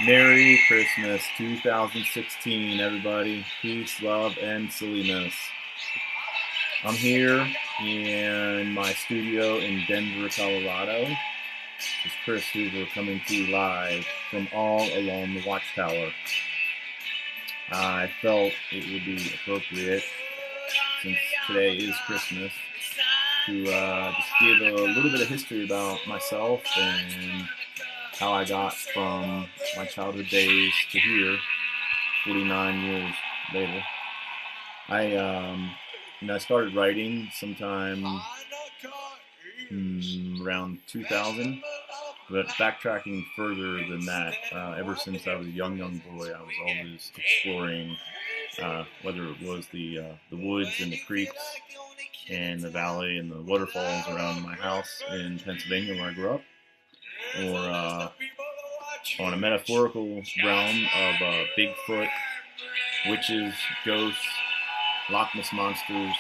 Merry Christmas 2016, everybody. Peace, love, and silliness. I'm here in my studio in Denver, Colorado. This is Chris Hoover coming to you live from all along the Watchtower. I felt it would be appropriate, since today is Christmas, to just give a little bit of history about myself and how I got from my childhood days to here, 49 years later. I started writing sometime around 2000, but backtracking further than that, ever since I was a young boy, I was always exploring, whether it was the woods and the creeks and the valley and the waterfalls around my house in Pennsylvania where I grew up, or on a metaphorical realm of Bigfoot, witches, ghosts, Loch Ness monsters,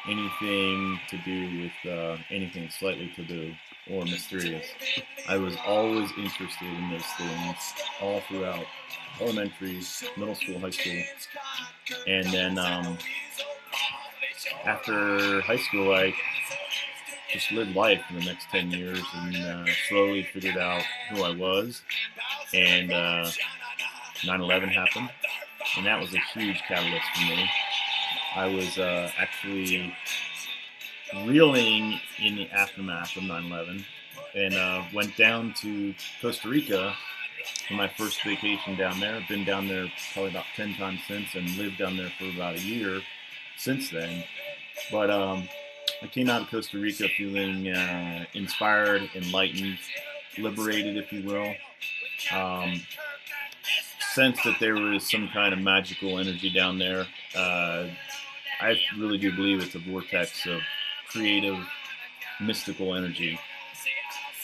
anything to do with anything slightly taboo or mysterious. I was always interested in those things all throughout elementary, middle school, high school, and then after high school, I just lived life for the next 10 years and slowly figured out who I was. And 9/11 happened, and that was a huge catalyst for me. I was actually reeling in the aftermath of 9/11 and went down to Costa Rica for my first vacation down there. I've been down there probably about 10 times since and lived down there for about a year since then. But I came out of Costa Rica feeling inspired, enlightened, liberated, if you will. Um, Sense that there was some kind of magical energy down there. I really do believe it's a vortex of creative, mystical energy,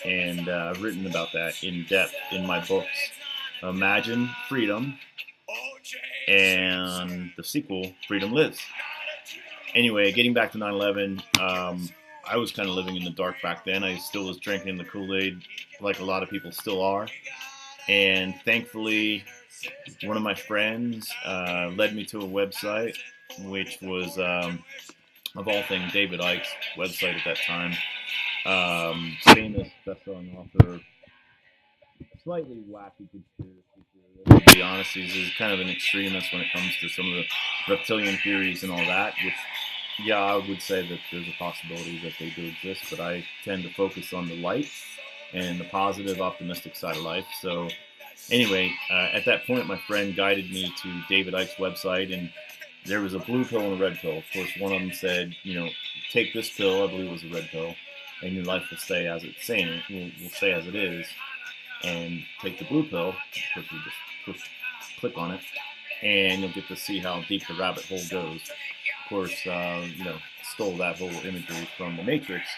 and I've written about that in depth in my books. Imagine Freedom and the sequel, Freedom Lives. Anyway, getting back to 9/11, I was kind of living in the dark back then. I still was drinking the Kool-Aid like a lot of people still are. And thankfully, one of my friends led me to a website, which was, of all things, David Icke's website at that time. Famous best-selling author, slightly wacky conspiracy theorist. To be honest, he's kind of an extremist when it comes to some of the reptilian theories and all that, which, yeah, I would say that there's a possibility that they do exist, but I tend to focus on the light and the positive, optimistic side of life. So anyway, at that point, my friend guided me to David Icke's website, and there was a blue pill and a red pill. Of course, one of them said, take this pill, I believe it was a red pill, and your life will stay as it's saying, will stay as it is. And take the blue pill, of course, you just click on it, and you'll get to see how deep the rabbit hole goes. Of course, stole that whole imagery from The Matrix.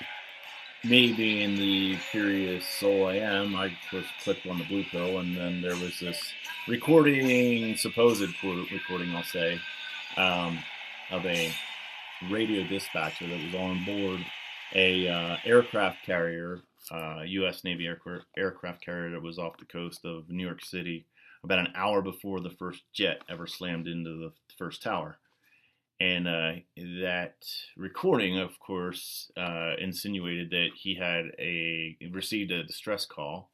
Me being the curious soul I am, I of course clicked on the blue pill, and then there was this recording, supposed recording, I'll say, of a radio dispatcher that was on board a aircraft carrier, U.S. Navy aircraft carrier that was off the coast of New York City about an hour before the first jet ever slammed into the first tower. And that recording, of course, insinuated that he had received a distress call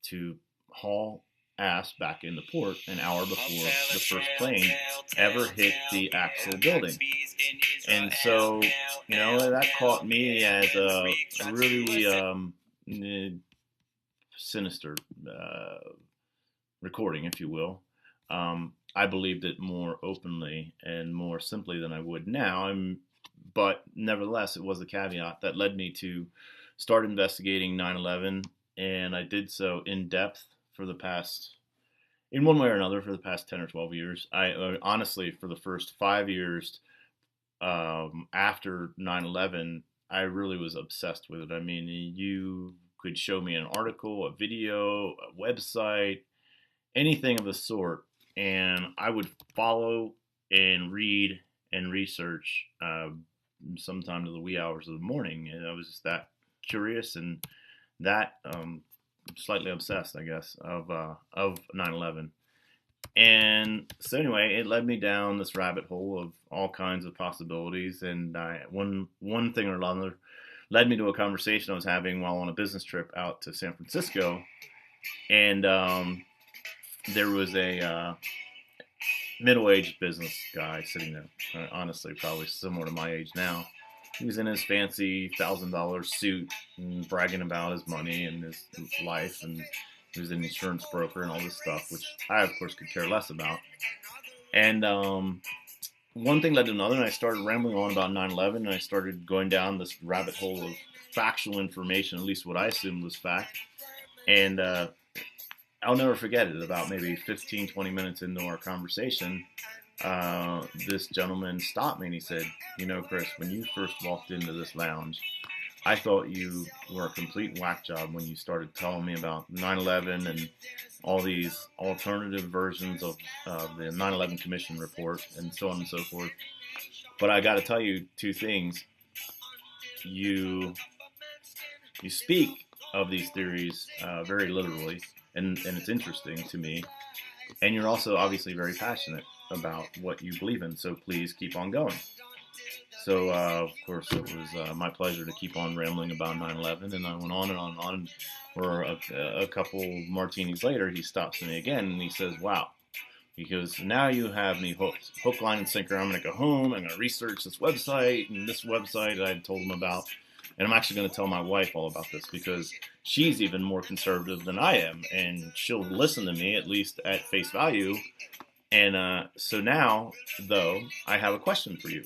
to haul ass back into port an hour before the first plane ever hit the actual building. And so, that caught me as a really sinister recording, if you will. I believed it more openly and more simply than I would now. But nevertheless, it was a caveat that led me to start investigating 9/11, and I did so in depth for the past, in one way or another, for the past 10 or 12 years. I honestly, for the first 5 years after 9/11, I really was obsessed with it. I mean, you could show me an article, a video, a website, anything of the sort, and I would follow and read and research sometime to the wee hours of the morning. And I was just that curious and that slightly obsessed, I guess, of 9/11. And so anyway, it led me down this rabbit hole of all kinds of possibilities. And one thing or another led me to a conversation I was having while on a business trip out to San Francisco. And there was a middle-aged business guy sitting there, honestly, probably similar to my age now. He was in his fancy $1,000 suit and bragging about his money and his life, and he was an insurance broker and all this stuff, which I, of course, could care less about. And one thing led to another, and I started rambling on about 9/11, and I started going down this rabbit hole of factual information, at least what I assumed was fact. And I'll never forget it. About maybe 15, 20 minutes into our conversation, this gentleman stopped me and he said, "You know, Chris, when you first walked into this lounge, I thought you were a complete whack job when you started telling me about 9/11 and all these alternative versions of the 9/11 Commission report and so on and so forth. But I got to tell you two things. You speak of these theories very literally, and it's interesting to me. And you're also obviously very passionate about what you believe in, so please keep on going." So, of course, it was my pleasure to keep on rambling about 9/11, and I went on and on and on. And for a couple martinis later, he stops me again, and he says, "Wow." He goes, "Now you have me hooked. Hook, line, and sinker. I'm going to go home. I'm going to research this website and this website I told him about. And I'm actually going to tell my wife all about this because she's even more conservative than I am. And she'll listen to me, at least at face value. And so now, though, I have a question for you."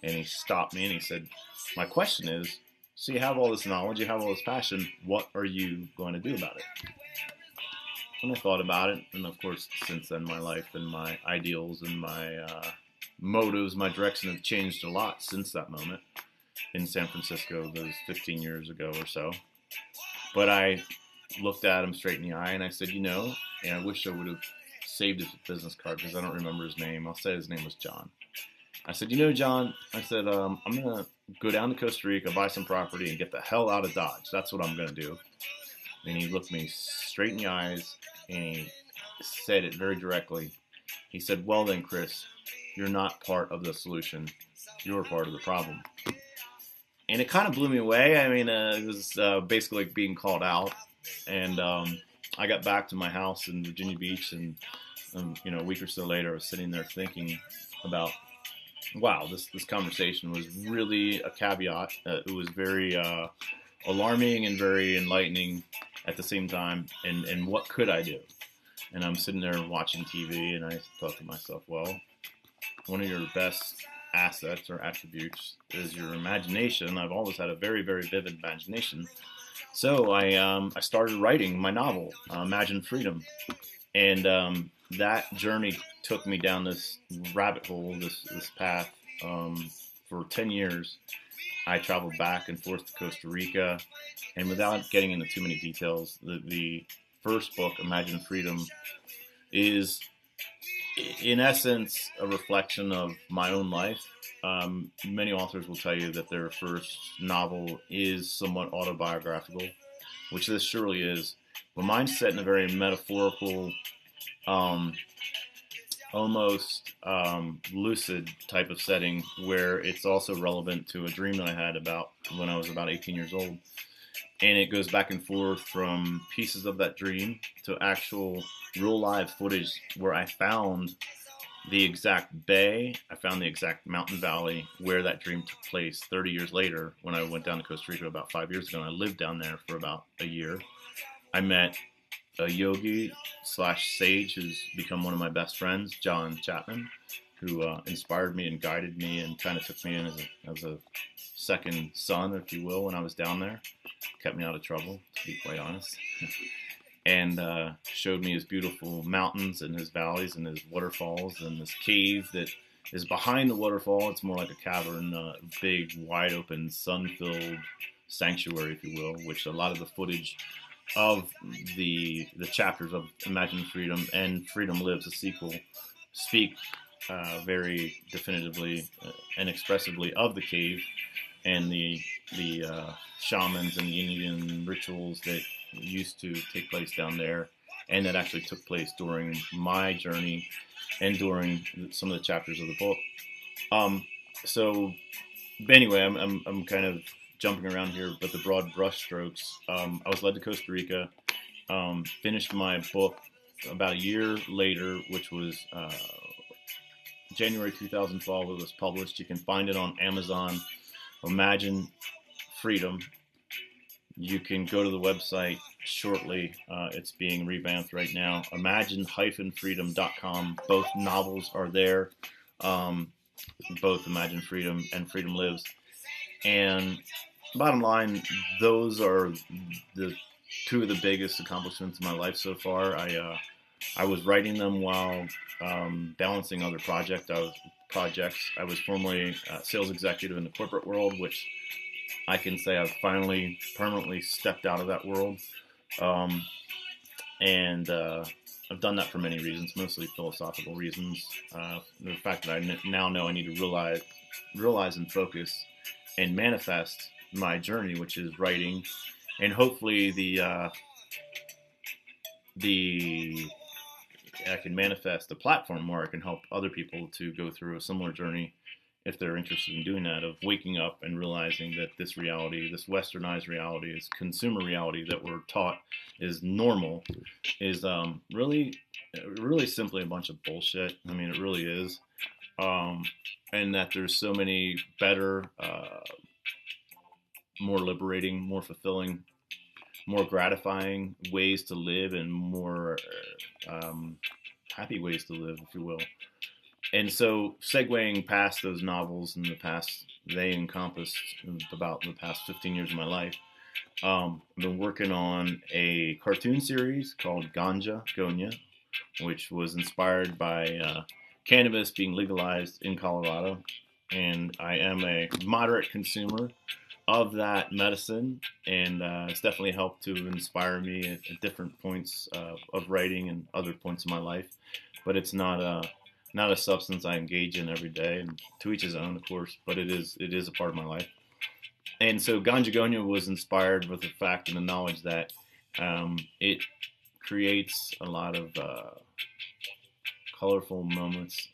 And he stopped me and he said, "My question is, so you have all this knowledge, you have all this passion, what are you going to do about it?" And I thought about it, and of course, since then, my life and my ideals and my motives, my direction have changed a lot since that moment in San Francisco, those 15 years ago or so. But I looked at him straight in the eye, and I said, "You know," and I wish I would have saved his business card because I don't remember his name. I'll say his name was John. I said, "You know, John," I said, "I'm going to go down to Costa Rica, buy some property, and get the hell out of Dodge. That's what I'm going to do." And he looked me straight in the eyes, and he said it very directly. He said, "Well then, Chris, you're not part of the solution. You're part of the problem." And it kind of blew me away. I mean, it was basically like being called out. And I got back to my house in Virginia Beach, and a week or so later, I was sitting there thinking about, wow, this conversation was really a caveat. It was very alarming and very enlightening at the same time. And what could I do? And I'm sitting there watching TV, and I thought to myself, well, one of your best assets or attributes is your imagination. I've always had a very, very vivid imagination. So I started writing my novel, Imagine Freedom. And that journey took me down this rabbit hole, this path. For 10 years, I traveled back and forth to Costa Rica. And without getting into too many details, the first book, Imagine Freedom, is in essence a reflection of my own life. Many authors will tell you that their first novel is somewhat autobiographical, which this surely is. But mine's set in a very metaphorical, almost lucid type of setting where it's also relevant to a dream that I had about when I was about 18 years old. And it goes back and forth from pieces of that dream to actual real live footage where I found the exact bay, I found the exact mountain valley where that dream took place 30 years later when I went down to Costa Rica about 5 years ago, and I lived down there for about a year. I met a yogi slash sage who's become one of my best friends, John Chapman, who inspired me and guided me and kind of took me in as a second son, if you will, when I was down there. Kept me out of trouble, to be quite honest. And showed me his beautiful mountains and his valleys and his waterfalls and this cave that is behind the waterfall. It's more like a cavern, big, wide open, sun-filled sanctuary, if you will, which a lot of the footage of the chapters of Imagine Freedom and Freedom Lives, a sequel, speak very definitively and expressively of the cave and the shamans and the Indian rituals that used to take place down there, and that actually took place during my journey and during some of the chapters of the book. Um, so, but anyway, I'm kind of jumping around here, but the broad brushstrokes. I was led to Costa Rica, finished my book about a year later, which was January 2012. It was published. You can find it on Amazon. Imagine Freedom. You can go to the website shortly. It's being revamped right now. Imagine-freedom.com. Both novels are there. Both Imagine Freedom and Freedom Lives. And bottom line, those are the two of the biggest accomplishments in my life so far. I was writing them while balancing other projects. I was formerly a sales executive in the corporate world, which I can say I've finally permanently stepped out of that world. Um, and I've done that for many reasons, mostly philosophical reasons. The fact that I now know I need to realize and focus and manifest my journey, which is writing, and hopefully I can manifest a platform where I can help other people to go through a similar journey if they're interested in doing that, of waking up and realizing that this reality, this westernized reality, this consumer reality that we're taught is normal, is really simply a bunch of bullshit. I mean, it really is. And that there's so many better, more liberating, more fulfilling, more gratifying ways to live, and more happy ways to live, if you will. And so, segueing past those novels in the past, they encompassed about the past 15 years of my life. I've been working on a cartoon series called Ganja Gonya, which was inspired by cannabis being legalized in Colorado. And I am a moderate consumer of that medicine, and it's definitely helped to inspire me at different points of writing and other points in my life. But it's not a substance I engage in every day, and to each his own, of course. But it is a part of my life. And so Ganja Gonya was inspired with the fact and the knowledge that it creates a lot of colorful moments.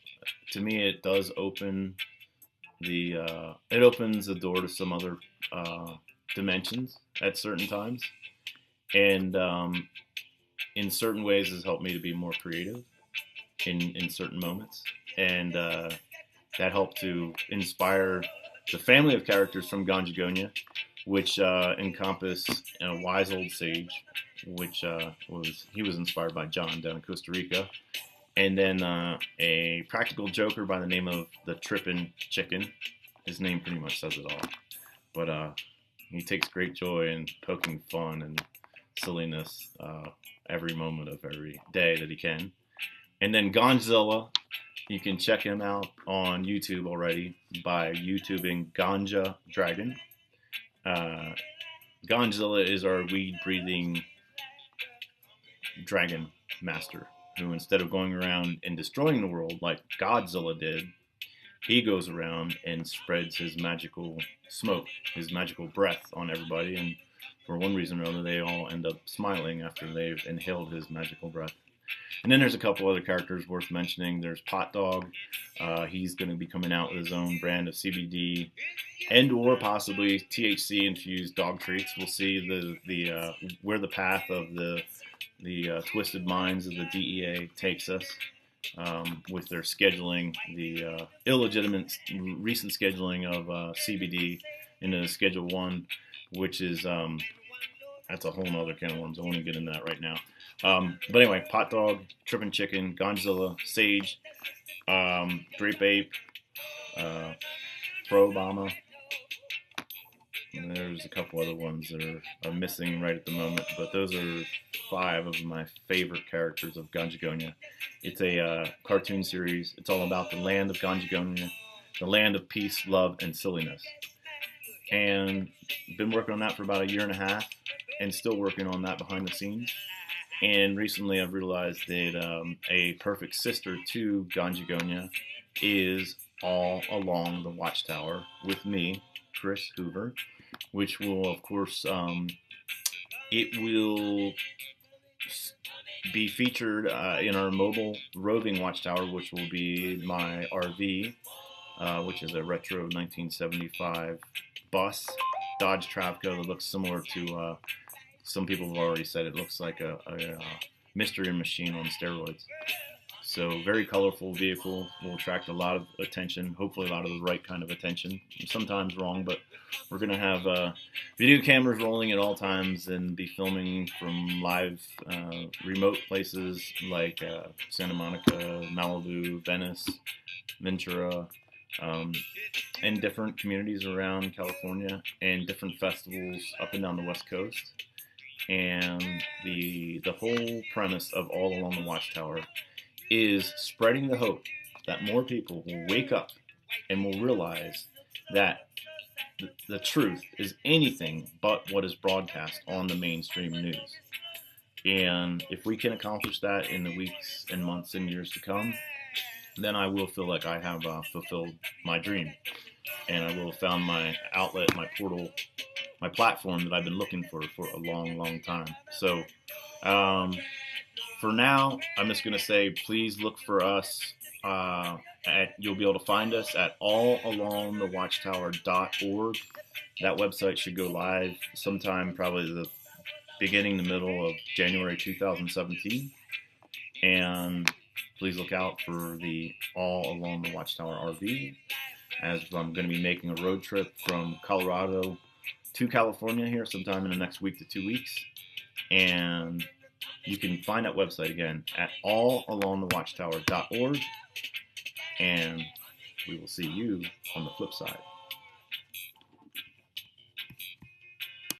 To me, it does open it opens the door to some other dimensions at certain times, and in certain ways has helped me to be more creative in certain moments, and that helped to inspire the family of characters from Ganja Gonya, which encompass a wise old sage, which was inspired by John down in Costa Rica, and then a practical joker by the name of the Trippin' Chicken. His name pretty much says it all, but he takes great joy in poking fun and silliness every moment of every day that he can. And then Gonzilla, you can check him out on YouTube already by YouTubing Ganja Dragon. Gonzilla is our weed-breathing dragon master, who instead of going around and destroying the world like Godzilla did, he goes around and spreads his magical smoke, his magical breath on everybody, and for one reason or another, they all end up smiling after they've inhaled his magical breath. And then there's a couple other characters worth mentioning. There's Pot Dog. He's going to be coming out with his own brand of CBD and or possibly THC infused dog treats. We'll see where the path of the twisted minds of the DEA takes us with their scheduling, the illegitimate recent scheduling of CBD into Schedule 1, which is that's a whole other can of worms. I won't even get into that right now. But anyway, Pot Dog, Trippin' Chicken, Gonzilla, Sage, Grape Ape, Pro Obama. And there's a couple other ones that are missing right at the moment, but those are 5 of my favorite characters of Ganja Gonya. It's a cartoon series. It's all about the land of Ganja Gonya, the land of peace, love, and silliness. And been working on that for about a year and a half, and still working on that behind the scenes. And recently I've realized that a perfect sister to Ganja Gonya is All Along the Watchtower with me, Chris Hoover, which will, of course, It will be featured in our mobile roving watchtower, which will be my RV, which is a retro 1975 bus, Dodge Travco that looks similar to, some people have already said it looks like a mystery machine on steroids. So very colorful vehicle, will attract a lot of attention, hopefully a lot of the right kind of attention. Sometimes wrong, but we're going to have video cameras rolling at all times and be filming from live remote places like Santa Monica, Malibu, Venice, Ventura, um, and different communities around California and different festivals up and down the West Coast. And the whole premise of All Along the Watchtower is spreading the hope that more people will wake up and will realize that the truth is anything but what is broadcast on the mainstream news. And if we can accomplish that in the weeks and months and years to come, then I will feel like I have fulfilled my dream. And I will have found my outlet, my portal, my platform that I've been looking for a long, long time. So, for now, I'm just going to say, please look for us. You'll be able to find us at allalongthewatchtower.org. That website should go live sometime, probably the beginning, the middle of January 2017. And please look out for the All Along the Watchtower RV, as I'm going to be making a road trip from Colorado to California here sometime in the next week to 2 weeks. And you can find that website again at allalongthewatchtower.org, and we will see you on the flip side.